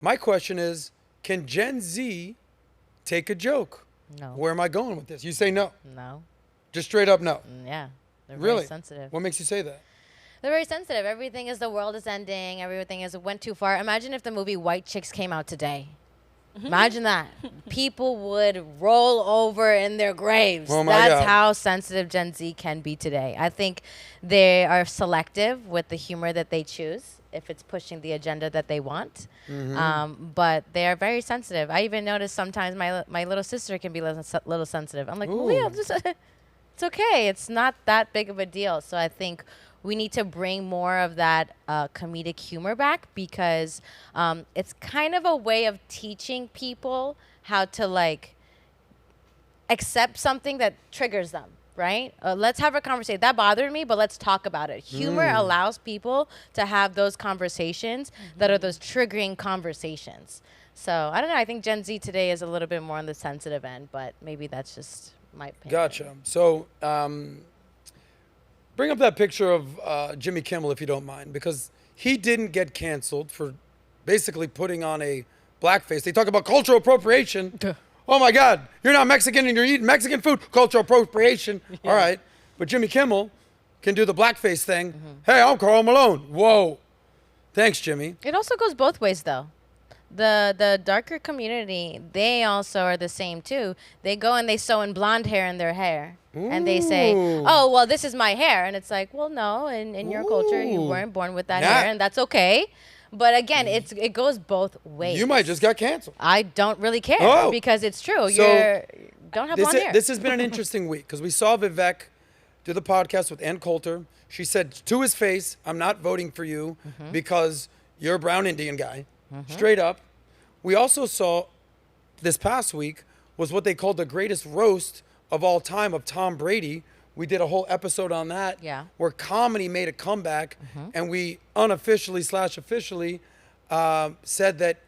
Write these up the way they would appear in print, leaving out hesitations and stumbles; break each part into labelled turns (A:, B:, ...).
A: My question is, can Gen Z take a joke?
B: No.
A: Where am I going with this? You say no.
B: No.
A: Just straight up no.
B: Yeah. They're
A: Really?
B: very sensitive.
A: What makes you say that?
B: They're very sensitive. Everything is the world is ending. Everything is went too far. Imagine if the movie White Chicks came out today. Imagine that. People would roll over in their graves.
A: Oh my
B: That's
A: God.
B: how sensitive Gen Z can be today. I think they are selective with the humor that they choose if it's pushing the agenda that they want. But they are very sensitive. I even notice sometimes my little sister can be little sensitive. I'm like, Leah, it's okay. It's not that big of a deal. So I think we need to bring more of that comedic humor back because it's kind of a way of teaching people how to like accept something that triggers them, right? Let's have a conversation. That bothered me, but let's talk about it. Humor allows people to have those conversations that are those triggering conversations. So I don't know. I think Gen Z today is a little bit more on the sensitive end, but maybe that's just my opinion.
A: Gotcha. So bring up that picture of Jimmy Kimmel, if you don't mind, because he didn't get canceled for basically putting on a blackface. They talk about cultural appropriation. Oh my God, you're not Mexican and you're eating Mexican food. Cultural appropriation. All right. But Jimmy Kimmel can do the blackface thing. Hey, I'm Karl Malone. Whoa. Thanks, Jimmy.
B: It also goes both ways, though. The darker community, they also are the same, too. They go and they sew in blonde hair in their hair. And they say, oh, well, this is my hair. And it's like, well, no, in your culture, you weren't born with that hair, and that's okay. But again, it goes both ways.
A: You might just got canceled.
B: I don't really care because it's true.
A: So
B: don't have blonde hair.
A: This has been an interesting week because we saw Vivek do the podcast with Ann Coulter. She said to his face, I'm not voting for you because you're a brown Indian guy. Straight up. We also saw this past week was what they called the greatest roast of all time of Tom Brady. We did a whole episode on that where comedy made a comeback and we unofficially / officially said that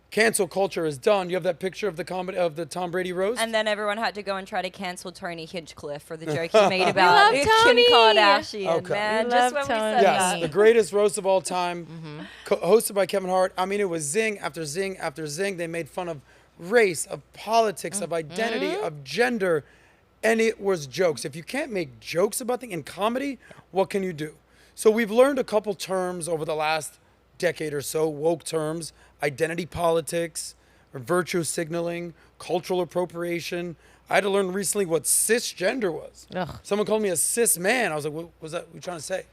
A: cancel culture is done. You have that picture of the comedy of the Tom Brady roast?
C: And then everyone had to go and try to cancel Tony Hinchcliffe for the joke he made about Kim Kardashian.
A: Okay.
C: Man, just when we said that.
A: The greatest roast of all time, hosted by Kevin Hart. I mean, it was zing after zing after zing. They made fun of race, of politics, of identity, of gender, and it was jokes. If you can't make jokes about things in comedy, what can you do? So we've learned a couple terms over the last decade or so, woke terms, identity politics, or virtue signaling, cultural appropriation. I had to learn recently what cisgender was.
B: Ugh.
A: Someone called me a cis man. I was like, what was that? What are you trying to say?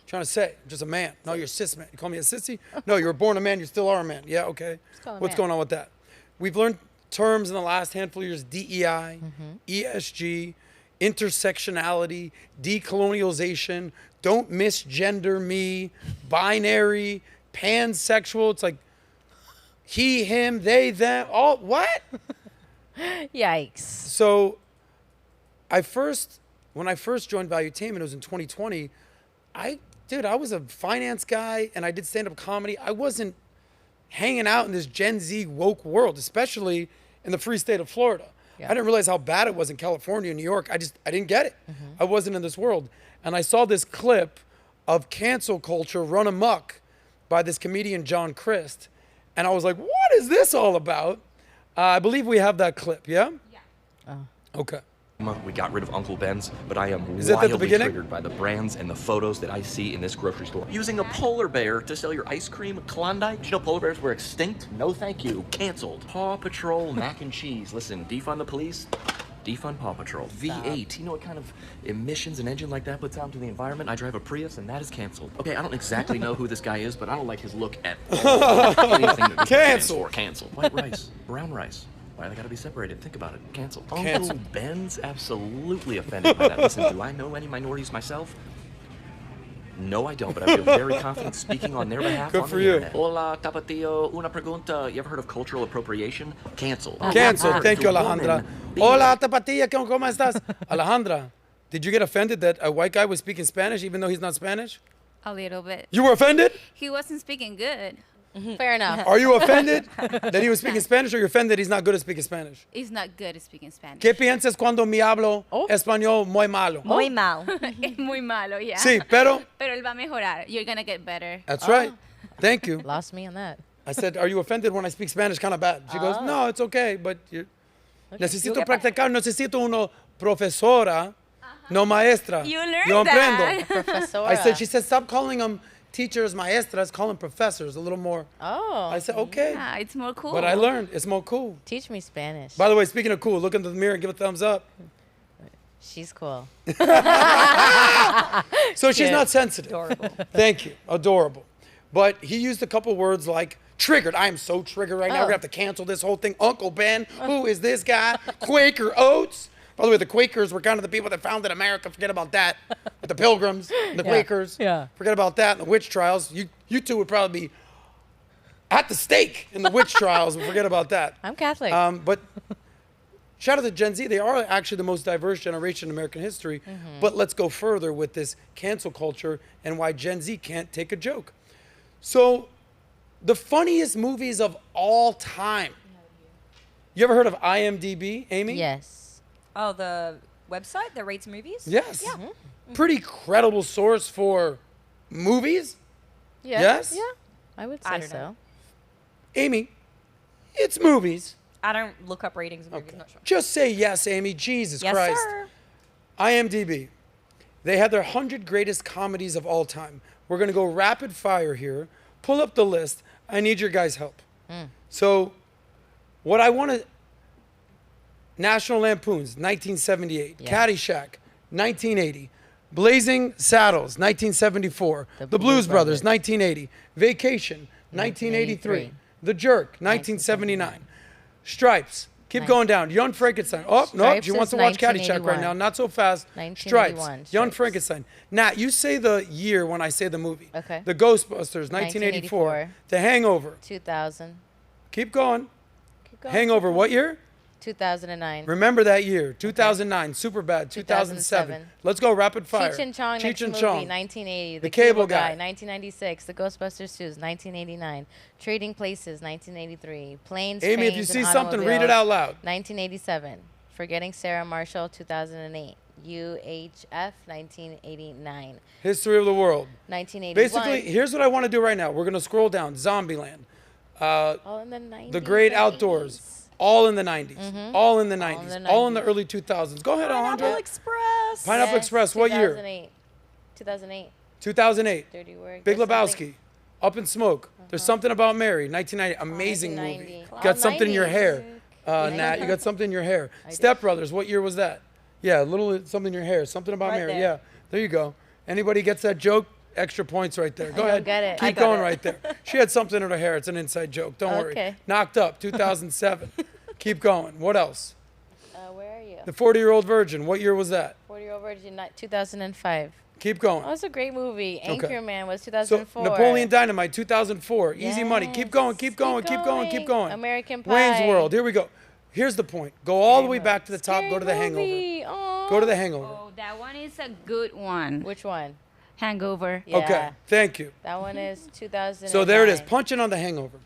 A: Trying to say, I'm just a man. No, you're a cis man. You call me a sissy? No, you were born a man. You still are a man. Yeah, okay. What's going on with that? We've learned terms in the last handful of years: DEI, ESG, intersectionality, decolonialization, don't misgender me, binary, pansexual. It's like he, him, they, them, all what?
B: Yikes.
A: So when I first joined Valuetainment, it was in 2020. I was a finance guy and I did stand-up comedy. I wasn't hanging out in this Gen Z woke world, especially in the free state of Florida. I didn't realize how bad it was in California and New York. I didn't get it. I wasn't in this world. And I saw this clip of cancel culture run amok by this comedian, John Crist. And I was like, what is this all about? I believe we have that clip, yeah? Yeah. Okay.
D: We got rid of Uncle Ben's, but I am
A: Is that at the
D: wildly
A: beginning?
D: triggered by the brands and the photos that I see in this grocery store. Using a polar bear to sell your ice cream at Klondike? Did you know polar bears were extinct? No thank you. Canceled. Paw Patrol mac and cheese. Listen, defund the police, defund Paw Patrol. V8, you know what kind of emissions an engine like that puts out into the environment? I drive a Prius and that is canceled. Okay, I don't exactly know who this guy is, but I don't like his look at all. Anything that
A: Cancel.
D: Canceled. White rice, brown rice. Why they gotta be separated? Think about it. Canceled. Uncle Ben's absolutely offended by that. Listen, do I know any minorities myself? No, I don't, but I feel very confident speaking on their behalf.
A: Good
D: on
A: for
D: the
A: you.
D: internet. Hola, Tapatio. Una pregunta. You ever heard of cultural appropriation? Canceled.
A: Canceled. Thank you,
D: The
A: Alejandra.
D: woman
A: Hola, tapatilla, ¿cómo estás? Alejandra, did you get offended that a white guy was speaking Spanish even though he's not Spanish?
E: A little bit.
A: You were offended?
E: He wasn't speaking good.
B: Fair enough.
A: Are you offended that he was speaking Spanish, or you're offended he's not good at speaking Spanish?
E: He's not good at speaking Spanish.
A: ¿Qué piensas cuando me hablo español muy malo?
C: Muy mal.
E: Es muy malo, yeah.
A: Sí, pero...
E: Pero él va a mejorar. You're gonna get better.
A: That's right. Thank you.
B: Lost me on that.
A: I said, are you offended when I speak Spanish kind of bad? She goes, no, it's okay, but you necesito practicar, necesito una profesora, no maestra.
E: You learned
A: Yo
E: that.
A: aprendo.
B: Professora.
A: I said, she said, stop calling them teachers, maestras, call them professors, a little more.
B: Oh.
A: I said, okay.
E: Yeah, it's more cool.
A: But I learned, it's more cool.
B: Teach me Spanish.
A: By the way, speaking of cool, look into the mirror and give a thumbs up.
B: She's cool.
A: So she's
B: Cute.
A: not sensitive.
C: Adorable.
A: Thank you. Adorable. But he used a couple words like triggered. I am so triggered right now. We're going to have to cancel this whole thing. Uncle Ben, who is this guy? Quaker Oats. By the way, the Quakers were kind of the people that founded America. Forget about that. With the Pilgrims, the Quakers.
B: Yeah.
A: Forget about that and the witch trials. You two would probably be at the stake in the witch trials. But forget about that.
B: I'm Catholic.
A: But shout out to Gen Z. They are actually the most diverse generation in American history. But let's go further with this cancel culture and why Gen Z can't take a joke. So, the funniest movies of all time. You ever heard of IMDb, Amy?
B: yes.
C: Oh, the website that rates movies?
A: Yes. Pretty credible source for movies.
B: Yeah.
A: Yes?
B: Yeah. I would
C: I
B: say
C: don't
B: so.
C: know.
A: Amy, it's movies.
C: I don't look up ratings of movies. I'm not sure.
A: Just say yes, Amy. Jesus
C: Yes,
A: Christ.
C: sir.
A: IMDb. They had their 100 greatest comedies of all time. We're going to go rapid fire here. Pull up the list. I need your guys' help. So, what I want to... National Lampoons, 1978.
B: Yeah.
A: Caddyshack, 1980. Blazing Saddles, 1974. The Blues Brothers, 1980. Vacation, 1983. The Jerk, 1979. Stripes. Keep going down. Young Frankenstein. Oh, no,
B: Stripes
A: she wants to
B: is
A: watch Caddyshack right
B: 1981.
A: now. Not so fast.
B: 1981,
A: Stripes. Young
B: Stripes.
A: Frankenstein. Nat, you say the year when I say the movie.
B: Okay.
A: The Ghostbusters, 1984.
B: 1984.
A: The Hangover.
B: 2000.
A: Keep going.
B: Keep going.
A: Hangover, what year?
B: 2009.
A: Remember that year. 2009. Superbad. 2007.
B: 2007.
A: Let's go rapid fire.
B: Cheech and Chong,
A: Cheech
B: next
A: and
B: movie,
A: Chong.
B: 1980.
A: The Cable Guy.
B: 1996. The Ghostbusters 2, 1989. Trading Places, 1983. Planes,
A: Amy, if
B: Trains,
A: you
B: and
A: see something, read it
B: Automobiles,
A: out loud.
B: 1987. Forgetting Sarah Marshall, 2008. UHF, 1989.
A: History of the world.
B: 1981.
A: Basically, here's what I want to do right now. We're going to scroll down. Zombieland.
B: all in the 90s.
A: The Great
B: and
A: Outdoors.
B: 80s.
A: All in the 90s. All in the 90s.
B: the
A: All in the
B: 90s.
A: early 2000s. Go ahead,
C: Pineapple
A: Alejandra.
C: Express.
A: Pineapple Express, what year?
B: 2008. 2008.
A: 2008.
B: Dirty Work.
A: Big
B: There's
A: Lebowski.
B: something-
A: Up in Smoke. There's something about Mary. 1990. Amazing
B: 1990.
A: movie.
B: All
A: Got something in your
B: 90s.
A: hair. Nat, you got something in your hair.
B: do.
A: Step Brothers. What year was that? Yeah, a little something in your hair. Something about
C: Right
A: Mary.
C: there.
A: Yeah. There you go. Anybody gets that joke? Extra points right there. Go
B: don't
A: ahead.
B: get it. I
A: Keep
C: got
A: going
C: it.
A: right there. She had something in her hair. It's an inside joke. Don't worry.
B: Okay.
A: Knocked Up. 2007. Keep going. What else?
B: Where are you?
A: The 40-Year-Old Virgin. What year was that?
B: 40-Year-Old Virgin, 2005.
A: Keep going.
B: Oh, it's a great movie.
A: Okay.
B: Anchorman was
A: So
B: 2004.
A: Napoleon Dynamite, 2004. Easy Money. Keep going. Keep
B: Yes.
A: going.
B: Keep
A: Keep going. Keep going.
B: American Pie.
A: Wayne's World. Here we go. Here's the point. Go all the way back to the top. Go to the Hangover.
B: Movie. Aw.
A: Go to the Hangover.
E: Oh, that one is a good one.
B: Which one?
E: Hangover.
B: Yeah.
A: Okay. Thank you.
B: That one is 2000.
A: So there it is. Punching on the Hangover.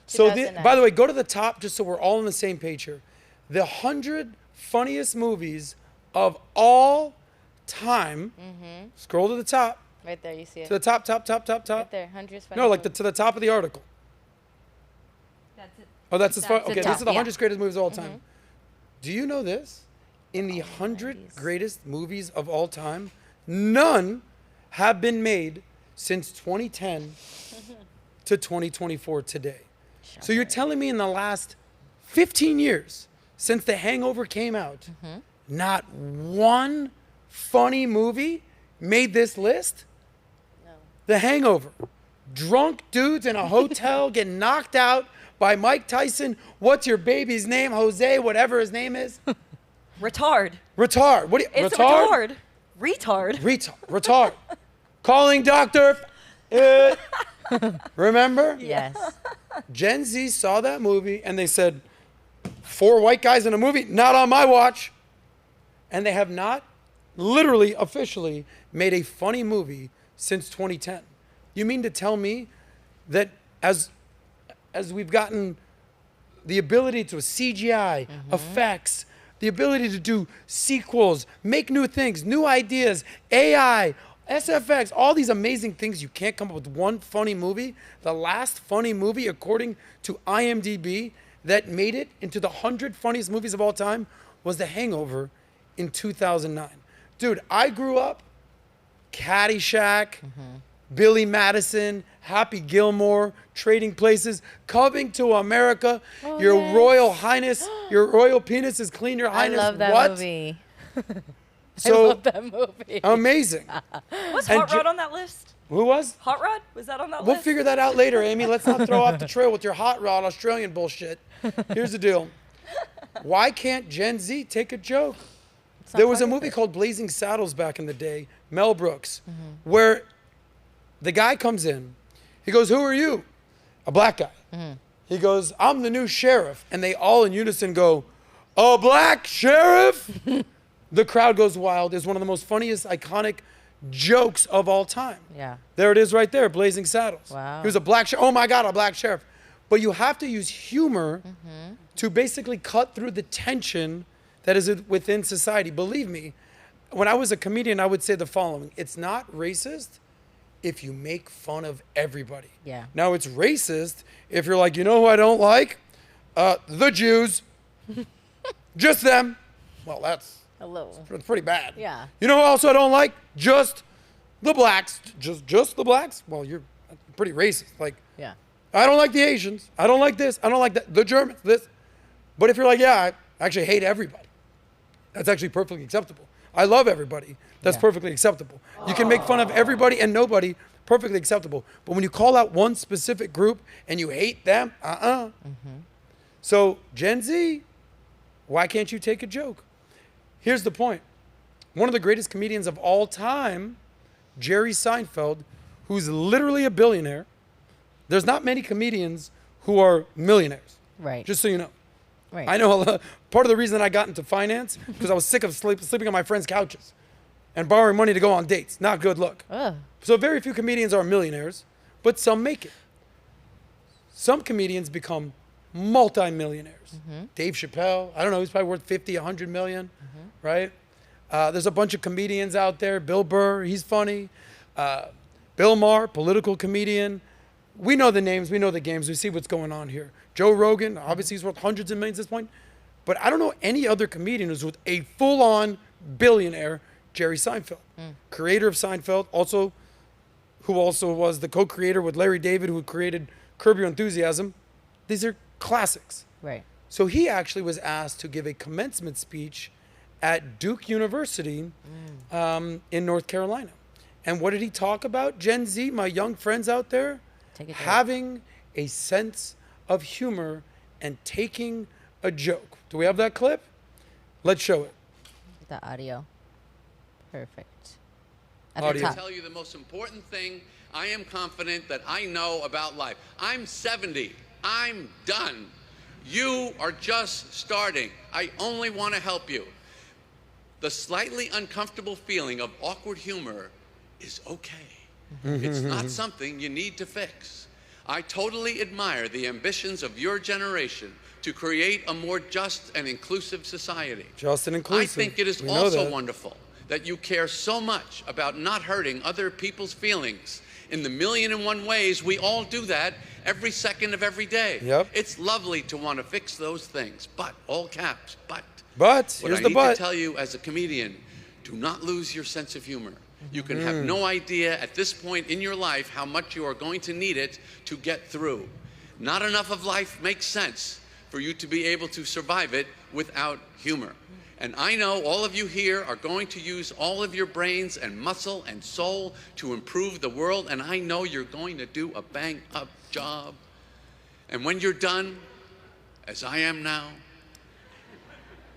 A: So the,
B: 2009.
A: by the way, go to the top just so we're all on the same page here. The 100 funniest movies of all time. Scroll to the top.
B: Right there, you see it.
A: To the top, top, top, top, top.
B: Right there, hundreds.
A: No, like to the top of the article.
E: That's it.
A: Oh, that's as far.
E: That's the
A: Okay,
E: top,
A: these are the
E: yeah.
A: 100 greatest movies of all time. Do you know this? In the 100
B: 90s.
A: greatest movies of all time, none have been made since 2010 to 2024 today. So you're telling me in the last 15 years since The Hangover came out, not one funny movie made this list?
B: No.
A: The Hangover. Drunk dudes in a hotel getting knocked out by Mike Tyson. What's your baby's name? Jose, whatever his name is.
C: Retard.
A: Retard. What do you,
C: It's retard. Retard.
A: Retard. Calling Doctor. Remember?
B: Yes.
A: Gen Z saw that movie and they said, 4 white guys in a movie? Not on my watch. And they have not literally officially made a funny movie since 2010. You mean to tell me that as we've gotten the ability to CGI, effects, the ability to do sequels, make new things, new ideas, AI, SFX, all these amazing things. You can't come up with one funny movie. The last funny movie, according to IMDb, that made it into the 100 funniest movies of all time was The Hangover in 2009. Dude, I grew up Caddyshack, Billy Madison, Happy Gilmore, Trading Places, Coming to America, Your Royal Highness, Your Royal Penis is Clean, Your
B: I
A: Highness.
B: love that
A: What?
B: movie.
A: So,
B: I love that movie.
A: amazing.
C: Was
A: And
C: Hot Rod on that list?
A: Who was?
C: Hot Rod? Was that on that
A: We'll
C: list?
A: figure that out later, Amy. Let's not throw off the trail with your hot rod Australian bullshit. Here's the deal. Why can't Gen Z take a joke? There was a movie called Blazing Saddles back in the day, Mel Brooks, where the guy comes in. He goes, "Who are you?" A black guy. He goes, "I'm the new sheriff." And they all in unison go, "A black sheriff?" The crowd goes wild. It's one of the most funniest, iconic jokes of all time.
B: Yeah.
A: There it is right there, Blazing Saddles.
B: Wow.
A: He was a black sheriff. Oh my God, a black sheriff. But you have to use humor to basically cut through the tension that is within society. Believe me, when I was a comedian, I would say the following. It's not racist if you make fun of everybody.
B: Yeah.
A: Now, it's racist if you're like, you know who I don't like? The Jews. Just them. Well, that's pretty bad.
B: Yeah.
A: You know who else I don't like? Just the blacks. Just the blacks? Well, you're pretty racist. Like,
B: Yeah.
A: I don't like the Asians. I don't like this. I don't like that. The Germans, this. But if you're like, yeah, I actually hate everybody. That's actually perfectly acceptable. I love everybody. That's perfectly acceptable. You can make fun of everybody and nobody, perfectly acceptable. But when you call out one specific group and you hate them, So Gen Z, why can't you take a joke? Here's the point. One of the greatest comedians of all time, Jerry Seinfeld, who's literally a billionaire. There's not many comedians who are millionaires.
B: Right.
A: Just so you know.
B: Right.
A: I know part of the reason I got into finance because I was sick of sleeping on my friends' couches and borrowing money to go on dates. Not a good look.
B: Ugh.
A: So very few comedians are millionaires, but some make it. Some comedians become multi-millionaires. Dave Chappelle, I don't know, he's probably worth 50, 100 million, right? There's a bunch of comedians out there. Bill Burr, he's funny. Bill Maher, political comedian. We know the names, we know the games, we see what's going on here. Joe Rogan, obviously he's worth hundreds of millions at this point. But I don't know any other comedian who's with a full-on billionaire, Jerry Seinfeld. Creator of Seinfeld, who also was the co-creator with Larry David, who created Curb Your Enthusiasm. These are classics.
B: Right.
A: So he actually was asked to give a commencement speech at Duke University in North Carolina. And what did he talk about? Gen Z, my young friends out there,
B: Take a joke.
A: having a sense of humor and taking a joke. Do we have that clip? Let's show it.
B: The audio. Perfect. At
A: Audio.
B: the top.
F: Tell you the most important thing I am confident that I know about life. I'm 70. I'm done. You are just starting. I only want to help you. The slightly uncomfortable feeling of awkward humor is okay. It's not something you need to fix. I totally admire the ambitions of your generation to create a more just and inclusive society.
A: Just and inclusive.
F: I think it is
A: We know
F: also
A: that.
F: wonderful that you care so much about not hurting other people's feelings. In the 1,000,001 ways, we all do that every second of every day.
A: Yep.
F: It's lovely to want to fix those things, but, all caps, but.
A: But,
F: What
A: here's
F: I
A: the
F: need
A: but.
F: to tell you as a comedian, do not lose your sense of humor. You can have no idea at this point in your life how much you are going to need it to get through. Not enough of life makes sense for you to be able to survive it without humor. And I know all of you here are going to use all of your brains and muscle and soul to improve the world, and I know you're going to do a bang-up job. And when you're done, as I am now,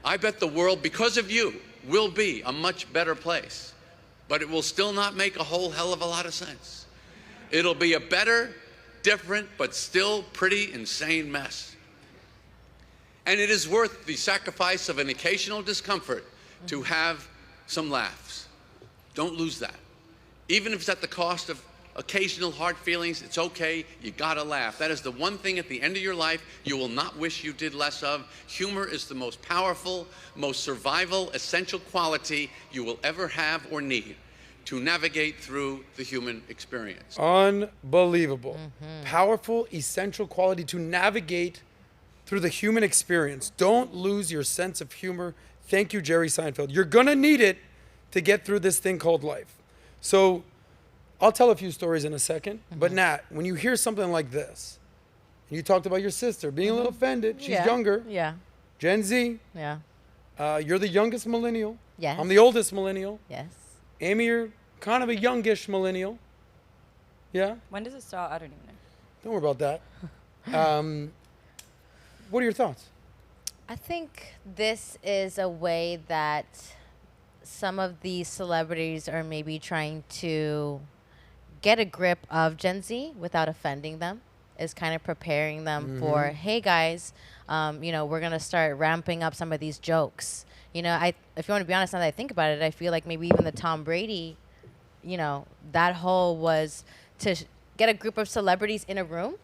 F: I bet the world, because of you, will be a much better place. But it will still not make a whole hell of a lot of sense. It'll be a better, different, but still pretty insane mess. And it is worth the sacrifice of an occasional discomfort to have some laughs. Don't lose that. Even if it's at the cost of occasional hard feelings, it's okay, you gotta laugh. That is the one thing at the end of your life you will not wish you did less of. Humor is the most powerful, most survival, essential quality you will ever have or need. to navigate through the human experience.
A: Unbelievable. Powerful, essential quality to navigate through the human experience. Don't lose your sense of humor. Thank you, Jerry Seinfeld. You're going to need it to get through this thing called life. So I'll tell a few stories in a second. But Nat, when you hear something like this, you talked about your sister being a little offended. She's younger.
B: Yeah.
A: Gen Z.
B: Yeah.
A: You're the youngest millennial.
B: Yes.
A: I'm the oldest millennial.
B: Yes.
A: Amy, you're kind of a youngish millennial. Yeah?
C: When does it start? I don't even know.
A: Don't worry about that. What are your thoughts?
B: I think this is a way that some of these celebrities are maybe trying to get a grip of Gen Z without offending them, is kind of preparing them for, hey guys, you know, we're going to start ramping up some of these jokes. You know, if you want to be honest, now that I think about it, I feel like maybe even the Tom Brady, you know, that whole was to get a group of celebrities in a room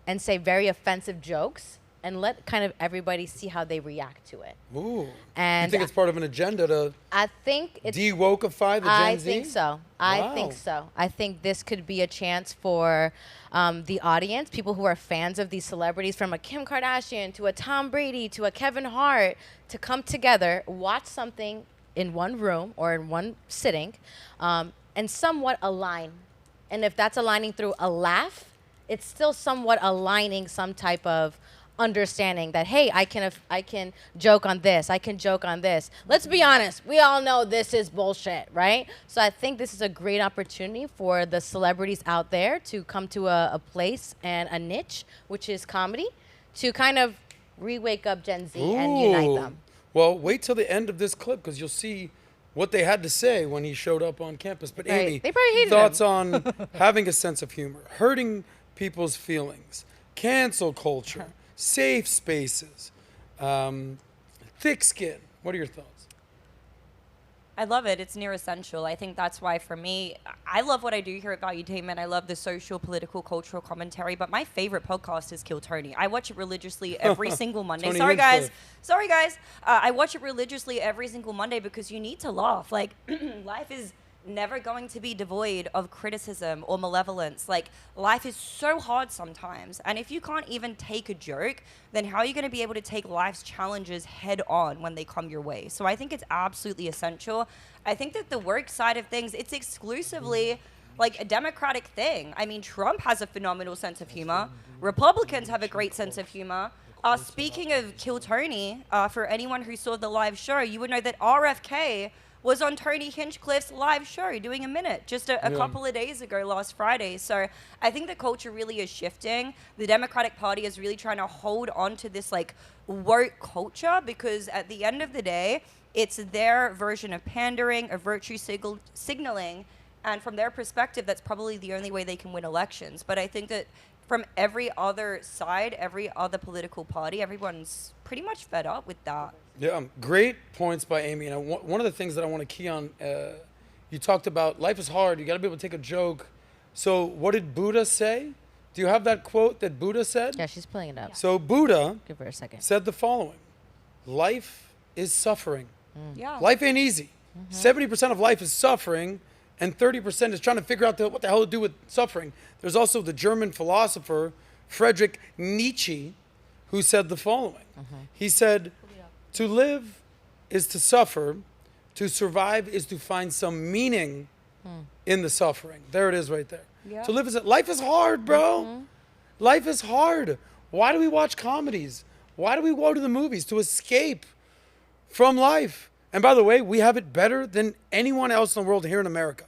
B: and say very offensive jokes and let kind of everybody see how they react to it.
A: Ooh.
B: And
A: you think it's part of an agenda to
B: I think it's
A: de-wokeify the Gen
B: I
A: Z?
B: think so. I think so. I think this could be a chance for the audience, people who are fans of these celebrities, from a Kim Kardashian to a Tom Brady to a Kevin Hart, to come together, watch something in one room or in one sitting, and somewhat align. And if that's aligning through a laugh, it's still somewhat aligning some type of understanding that, hey, I can joke on this, I can joke on this. Let's be honest, we all know this is bullshit, right? So I think this is a great opportunity for the celebrities out there to come to a place and a niche, which is comedy, to kind of re-wake up Gen Z and unite them.
A: Well, wait till the end of this clip because you'll see what they had to say when he showed up on campus. But
B: Right.
A: Amy,
B: They probably hated
A: thoughts
B: him.
A: on having a sense of humor, hurting people's feelings, cancel culture, safe spaces, thick skin. What are your thoughts?
C: I love it. It's near essential. I think that's why, for me, I love what I do here at Valuetainment. I love the social, political, cultural commentary. But my favorite podcast is Kill Tony. I watch it religiously every single Monday.
A: Tony
C: Sorry, guys.
A: Hinchcliffe.
C: Sorry, guys. I watch it religiously every single Monday because you need to laugh. Like, life is never going to be devoid of criticism or malevolence. Like, life is so hard sometimes. And if you can't even take a joke, then how are you going to be able to take life's challenges head on when they come your way? So I think it's absolutely essential. I think that the work side of things, it's exclusively like a Democratic thing. I mean, Trump has a phenomenal sense of humor. Republicans have a great sense of humor. Speaking of Kill Tony, for anyone who saw the live show, you would know that RFK was on Tony Hinchcliffe's live show doing a minute just a couple of days ago, last Friday. So I think the culture really is shifting. The Democratic Party is really trying to hold on to this like woke culture because at the end of the day, it's their version of pandering, of virtue signaling. And from their perspective, that's probably the only way they can win elections. But I think that from every other side, every other political party, everyone's pretty much fed up with that.
A: Yeah, great points by Amy. And one of the things that I want to key on, you talked about life is hard. You got to be able to take a joke. So what did Buddha say? Do you have that quote that Buddha said?
B: Yeah, she's pulling it up.
A: So Buddha
B: Give her a second.
A: said the following: life is suffering.
C: Yeah.
A: Life ain't easy. 70% of life is suffering, and 30% is trying to figure out what the hell to do with suffering. There's also the German philosopher Friedrich Nietzsche, who said the following. He said, to live is to suffer, to survive is to find some meaning in the suffering. There it is right there.
C: Yeah.
A: To live is, life is hard, bro. Life is hard. Why do we watch comedies? Why do we go to the movies? To escape from life. And by the way, we have it better than anyone else in the world here in America.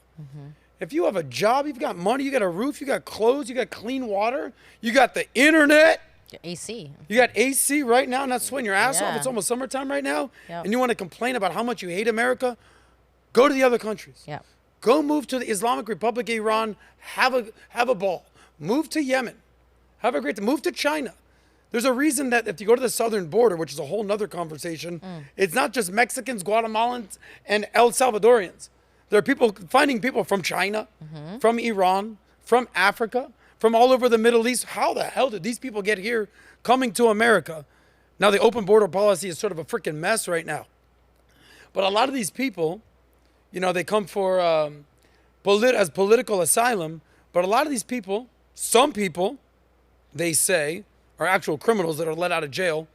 A: If you have a job, you've got money, you got a roof, you got clothes, you got clean water, you got the internet,
B: AC.
A: you got AC right now, not sweating your ass off.
B: Yeah.
A: It's almost summertime right now.
B: Yep.
A: And you want to complain about how much you hate America? Go to the other countries.
B: Yeah.
A: Go move to the Islamic Republic of Iran, have a ball. Move to Yemen. Have a great time. Move to China. There's a reason that if you go to the southern border, which is a whole nother conversation, it's not just Mexicans, Guatemalans, and El Salvadorians. There are people, finding people from China, from Iran, from Africa, from all over the Middle East. How the hell did these people get here coming to America? Now, the open border policy is sort of a freaking mess right now. But a lot of these people, you know, they come for as political asylum. But a lot of these people, some people, they say, are actual criminals that are let out of jail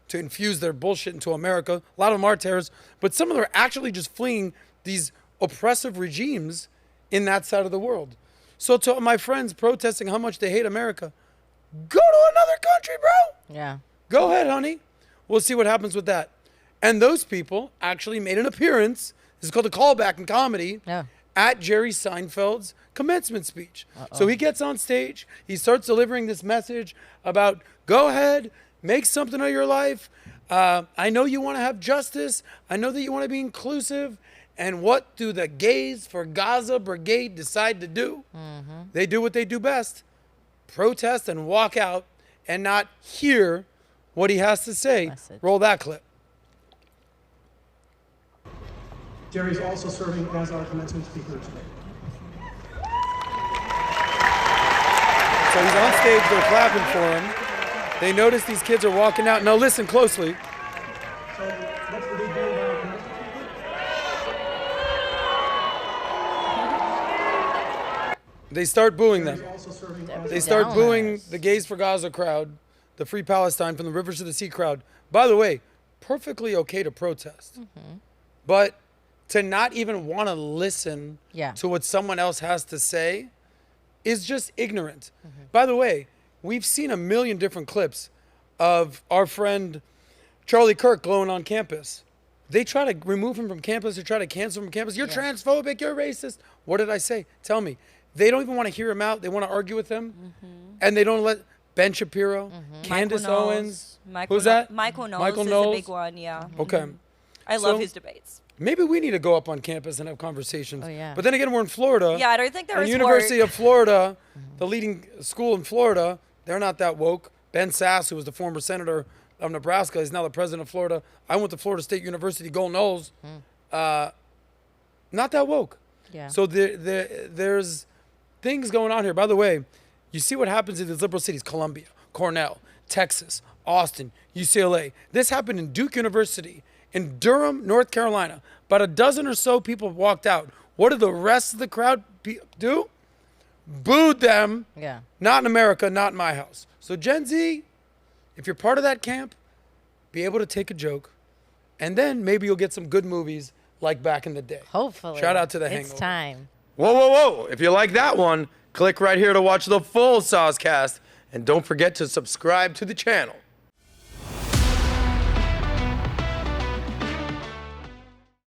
A: to infuse their bullshit into America. A lot of them are terrorists, but some of them are actually just fleeing these oppressive regimes in that side of the world. So to my friends protesting how much they hate America, go to another country, bro.
B: Yeah.
A: Go ahead, honey. We'll see what happens with that. And those people actually made an appearance. This is called a callback in comedy.
B: Yeah.
A: At Jerry Seinfeld's commencement speech. So he gets on stage, he starts delivering this message about go ahead, make something of your life. I know you want to have justice. I know that you want to be inclusive. And what do the Gays for Gaza Brigade decide to do? They do what they do best. Protest and walk out and not hear what he has to say.
B: Message.
A: Roll that clip.
G: Jerry's also serving as our commencement speaker today.
A: So he's on stage, they're clapping for him. They notice these kids are walking out. Now listen closely.
G: So what's the big deal about commencement speaker?
A: They start booing them.
G: Jerry's also serving as
A: They start booing
B: Downers.
A: the Gays for Gaza crowd, the Free Palestine from the Rivers to the Sea crowd. By the way, perfectly okay to protest. But to not even want to listen
B: Yeah.
A: to what someone else has to say is just ignorant. By the way, we've seen a million different clips of our friend Charlie Kirk glowing on campus. They try to remove him from campus. They try to cancel him from campus. You're transphobic. You're racist. What did I say? Tell me. They don't even want to hear him out. They want to argue with him. And they don't let Ben Shapiro, Candace
C: Michael Knowles.
A: Owens.
C: Michael
A: Who's that?
C: Michael Knowles
A: Michael
C: is
A: Knowles.
C: a big one, yeah.
A: Okay.
C: I
A: So-
C: love his debates.
A: Maybe we need to go up on campus and have conversations.
B: Oh, yeah.
A: But then again, we're in Florida.
C: Yeah, I don't think there
A: And
C: is
A: University
C: work.
A: of Florida, the leading school in Florida, they're not that woke. Ben Sass, who was the former senator of Nebraska, is now the president of Florida. I went to Florida State University, Golden Knolls. Not that woke.
B: Yeah.
A: So there's things going on here. By the way, you see what happens in these liberal cities: Columbia, Cornell, Texas, Austin, UCLA. This happened in Duke University, in Durham, North Carolina. About a dozen or so people walked out. What did the rest of the crowd do? Booed them.
B: Yeah.
A: Not in America, not in my house. So Gen Z, if you're part of that camp, be able to take a joke, and then maybe you'll get some good movies like back in the day.
B: Hopefully.
A: Shout out to The
B: It's
A: Hangover.
B: time.
A: Whoa, whoa, whoa. If you like that one, click right here to watch the full SOSCAST. And don't forget to subscribe to the channel.